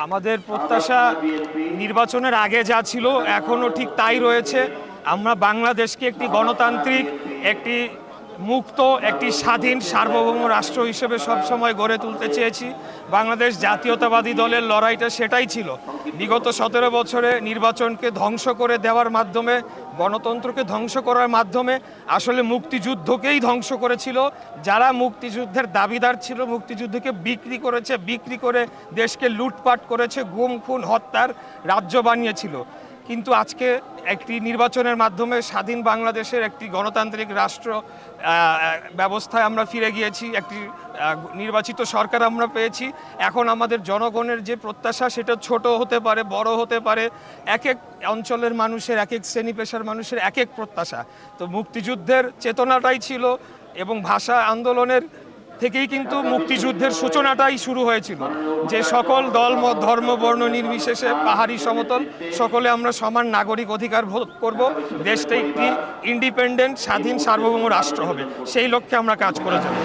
আমাদের প্রত্যাশা নির্বাচনের আগে যা ছিল এখনও ঠিক তাই রয়েছে। আমরা বাংলাদেশকে একটি গণতান্ত্রিক, একটি মুক্ত, একটি স্বাধীন সার্বভৌম রাষ্ট্র হিসেবে সবসময় গড়ে তুলতে চেয়েছি। বাংলাদেশ জাতীয়তাবাদী দলের লড়াইটা সেটাই ছিল। বিগত 17 বছরে নির্বাচনকে ধ্বংস করে দেওয়ার মাধ্যমে, গণতন্ত্রকে ধ্বংস করার মাধ্যমে আসলে মুক্তিযুদ্ধকেই ধ্বংস করেছিল। যারা মুক্তিযুদ্ধের দাবিদার ছিল, মুক্তিযুদ্ধকে বিক্রি করে দেশকে লুটপাট করেছে, গুম খুন হত্যার রাজ্য বানিয়েছিল। কিন্তু আজকে একটি নির্বাচনের মাধ্যমে স্বাধীন বাংলাদেশের একটি গণতান্ত্রিক রাষ্ট্র ব্যবস্থায় আমরা ফিরে গিয়েছি, একটি নির্বাচিত সরকার আমরা পেয়েছি। এখন আমাদের জনগণের যে প্রত্যাশা সেটা ছোট হতে পারে, বড় হতে পারে, এক এক অঞ্চলের মানুষের, এক এক শ্রেণী পেশার মানুষের এক এক প্রত্যাশা। তো মুক্তিযুদ্ধের চেতনাটাই ছিল এবং ভাষা আন্দোলনের থেকেই কিন্তু মুক্তিযুদ্ধের সূচনাটাই শুরু হয়েছিল, যে সকল দল মত ধর্ম বর্ণ নির্বিশেষে পাহাড়ি সমতল সকলে আমরা সমান নাগরিক অধিকার ভোগ করব, দেশটা একটি ইন্ডিপেন্ডেন্ট স্বাধীন সার্বভৌম রাষ্ট্র হবে। সেই লক্ষ্যে আমরা কাজ করে যাব।